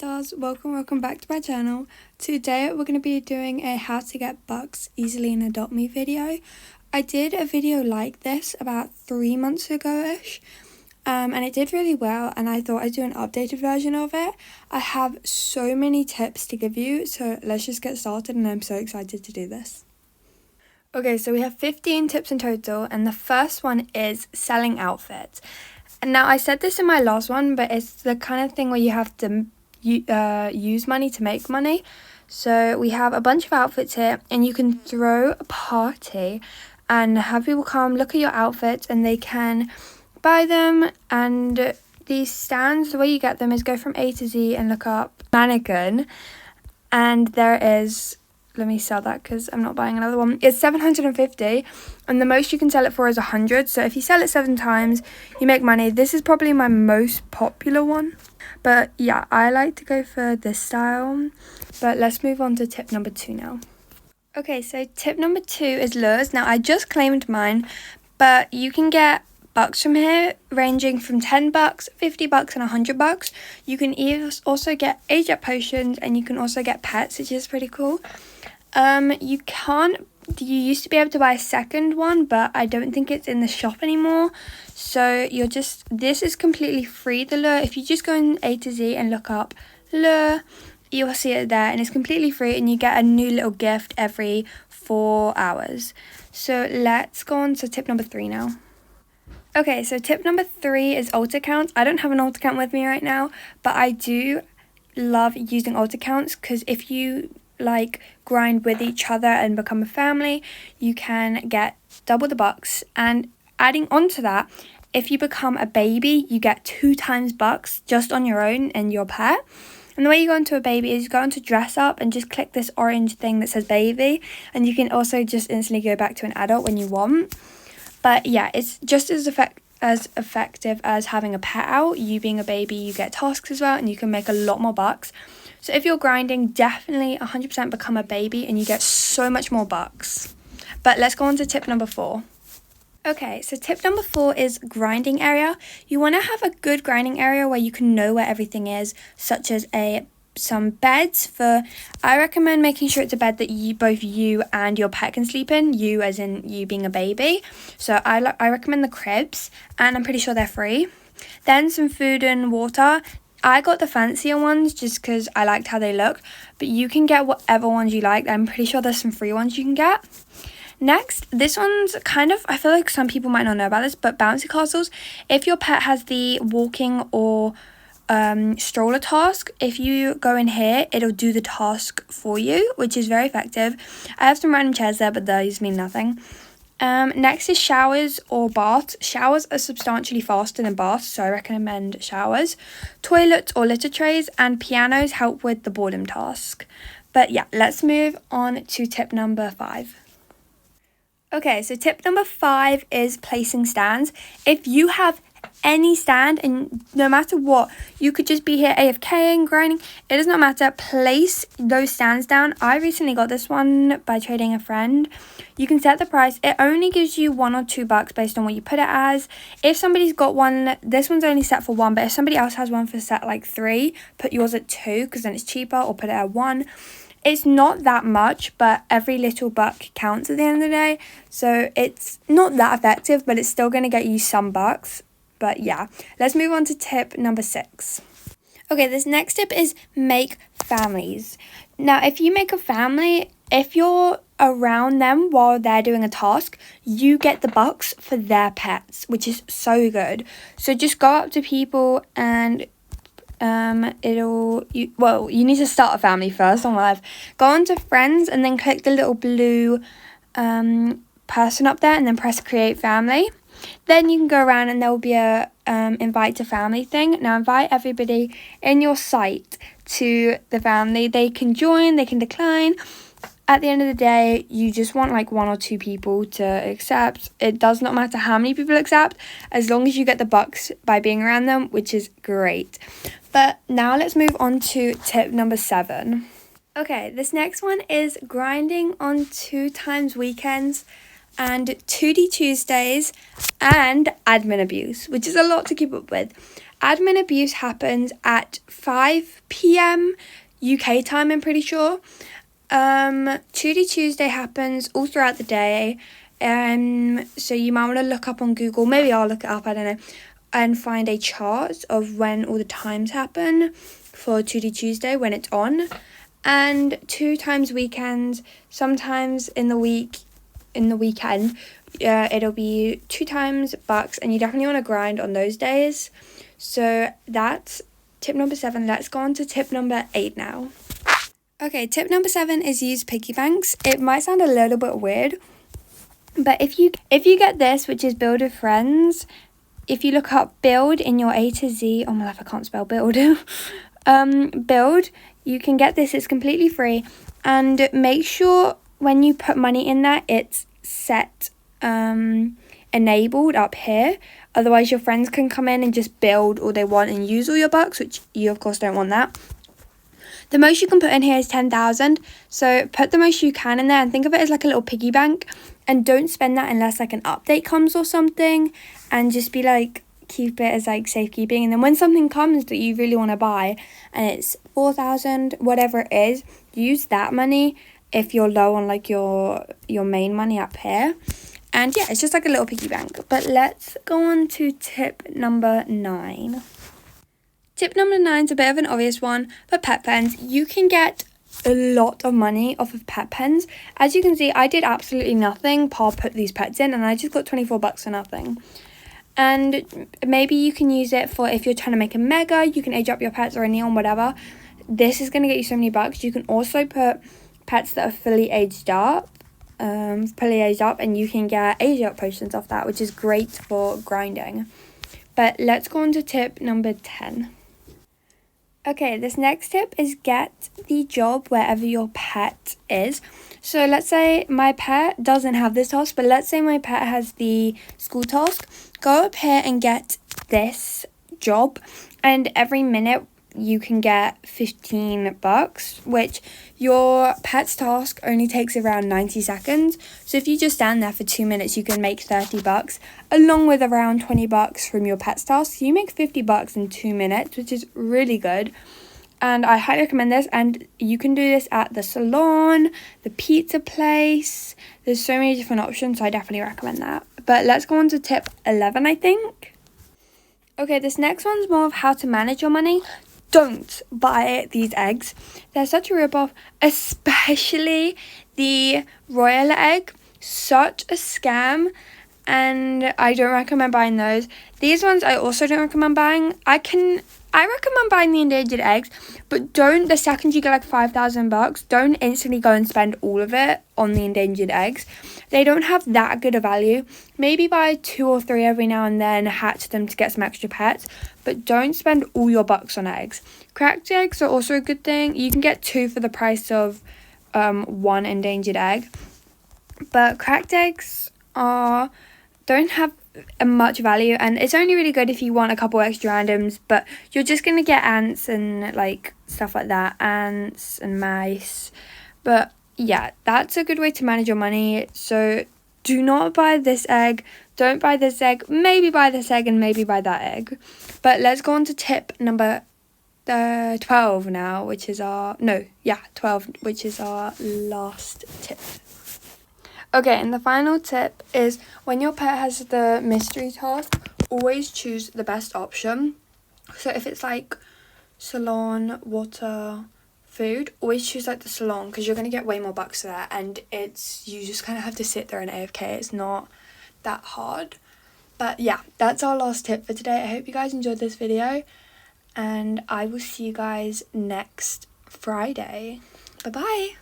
stars, welcome back to my channel. Today we're going to be doing a how to get bucks easily in Adopt Me video. I did a video like this about 3 months ago-ish, and it did really well, and I thought I'd do an updated version of it. I have so many tips to give you, so let's just get started, and I'm so excited to do this. Okay, so we have 15 tips in total, and the first one is selling outfits. And now I said this in my last one, but it's the kind of thing where you have to use money to make money. So we have a bunch of outfits here, and you can throw a party and have people come look at your outfits and they can buy them. And these stands, the way you get them is go from A to Z and look up mannequin, and there is, let me sell that because I'm not buying another one. It's 750 and the most you can sell it for is 100. So if you sell it 7 times, you make money. This is probably my most popular one. But yeah, I like to go for this style. But let's move on to tip number 2 now. Okay, so tip number 2 is lures. Now I just claimed mine, but you can get bucks from here ranging from $10, $50 and $100. You can also get age-up potions, and you can also get pets, which is pretty cool. You used to be able to buy a second one, but I don't think it's in the shop anymore. So this is completely free, the lure. If you just go in A to Z and look up lure, you'll see it there, and it's completely free, and you get a new little gift every 4 hours. So let's go on to tip number 3 now. Okay, so tip number 3 is alt accounts. I don't have an alt account with me right now, but I do love using alt accounts because if you grind with each other and become a family, you can get double the bucks. And adding on to that, if you become a baby, you get 2 times bucks just on your own and your pet. And the way you go into a baby is you go into dress up and just click this orange thing that says baby, and you can also just instantly go back to an adult when you want. But yeah, it's just as effective as having a pet out. You being a baby, you get tasks as well, and you can make a lot more bucks. So if you're grinding, definitely 100% become a baby, and you get so much more bucks. But let's go on to tip number 4. Okay, so tip number 4 is grinding area. You want to have a good grinding area where you can know where everything is, such as some beds. I recommend making sure it's a bed that both you and your pet can sleep in, you as in you being a baby. So I recommend the cribs, and I'm pretty sure they're free. Then some food and water. I got the fancier ones just because I liked how they look, but you can get whatever ones you like. I'm pretty sure there's some free ones you can get. Next, this one's I feel like some people might not know about this, but bouncy castles. If your pet has the walking or stroller task, if you go in here, it'll do the task for you, which is very effective. I have some random chairs there, but those mean nothing. Next is showers or baths. Showers are substantially faster than baths, so I recommend showers. Toilets or litter trays and pianos help with the boredom task. But yeah, let's move on to tip number 5. Okay, so tip number 5 is placing stands. If you have any stand, and no matter what, you could just be here AFKing, grinding, it does not matter, place those stands down. I recently got this one by trading a friend. You can set the price. It only gives you $1 or $2 based on what you put it as. If somebody's got one, this one's only set for 1, but if somebody else has one for set 3, put yours at 2 because then it's cheaper, or put it at 1. It's not that much, but every little buck counts at the end of the day. So it's not that effective, but it's still going to get you some bucks. But yeah, let's move on to tip number 6. Okay, this next tip is make families. Now, if you make a family, if you're around them while they're doing a task, you get the bucks for their pets, which is so good. So just go up to people and you need to start a family first on live. Go on to friends and then click the little blue person up there and then press create family. Then you can go around and there will be a invite to family thing. Now invite everybody in your site to the family. They can join, they can decline. At the end of the day, you just want 1 or 2 people to accept. It does not matter how many people accept, as long as you get the bucks by being around them, which is great. But now let's move on to tip number 7. Okay, this next one is grinding on 2 times weekends and 2D Tuesdays and admin abuse, which is a lot to keep up with. admin abuse happens at 5 p.m. UK time, I'm pretty sure. Tutti Tuesday happens all throughout the day. So you might want to look up on Google, maybe I'll look it up, I don't know, and find a chart of when all the times happen for Tutti Tuesday when it's on. And 2 times weekends, sometimes in the weekend, it'll be 2 times bucks, and you definitely want to grind on those days. So that's tip number 7. Let's go on to tip number 8 now. Okay, tip number 7 is use piggy banks. It might sound a little bit weird, but if you get this, which is Build with Friends, if you look up Build in your A to Z, oh my life, I can't spell Build. Build, you can get this. It's completely free, and make sure when you put money in there, it's set enabled up here. Otherwise, your friends can come in and just build all they want and use all your bucks, which you of course don't want that. The most you can put in here is 10,000. So put the most you can in there and think of it as like a little piggy bank. And don't spend that unless like an update comes or something. And just be like, keep it as like safekeeping. And then when something comes that you really want to buy and it's 4,000, whatever it is, use that money if you're low on like your main money up here. And yeah, it's just like a little piggy bank. But let's go on to tip number 9. Tip number 9 is a bit of an obvious one, but pet pens. You can get a lot of money off of pet pens. As you can see, I did absolutely nothing. Paul put these pets in and I just got 24 bucks for nothing. And maybe you can use it for if you're trying to make a mega, you can age up your pets or a neon, whatever. This is going to get you so many bucks. You can also put pets that are fully aged up, and you can get age up potions off that, which is great for grinding. But let's go on to tip number 10. Okay, this next tip is get the job wherever your pet is. So let's say my pet doesn't have this task, but let's say my pet has the school task. Go up here and get this job, and every minute you can get 15 bucks, which your pet's task only takes around 90 seconds. So if you just stand there for 2 minutes, you can make 30 bucks, along with around 20 bucks from your pet's task. So you make 50 bucks in 2 minutes, which is really good. And I highly recommend this. And you can do this at the salon, the pizza place. There's so many different options, so I definitely recommend that. But let's go on to tip 11, I think. Okay, this next one's more of how to manage your money. Don't buy these eggs. They're such a rip-off, especially the royal egg. Such a scam, and I don't recommend buying those. These ones I also don't recommend buying. I recommend buying the endangered eggs, but don't, the second you get like 5,000 bucks, don't instantly go and spend all of it on the endangered eggs. They don't have that good a value. Maybe buy 2 or 3 every now and then, hatch them to get some extra pets, but don't spend all your bucks on eggs. Cracked eggs are also a good thing. You can get 2 for the price of 1 endangered egg, but cracked eggs don't have much value, and it's only really good if you want a couple extra randoms, but you're just gonna get ants and like stuff like that, ants and mice. But yeah, that's a good way to manage your money. So do not buy this egg, don't buy this egg, maybe buy this egg and maybe buy that egg. But let's go on to tip number 12 now, which is 12, which is our last tip. Okay, and the final tip is when your pet has the mystery task, always choose the best option. So if it's like salon, water, food, always choose like the salon, because you're going to get way more bucks there, and you just kind of have to sit there and AFK. It's not that hard. But yeah, that's our last tip for today. I hope you guys enjoyed this video, and I will see you guys next Friday. Bye bye.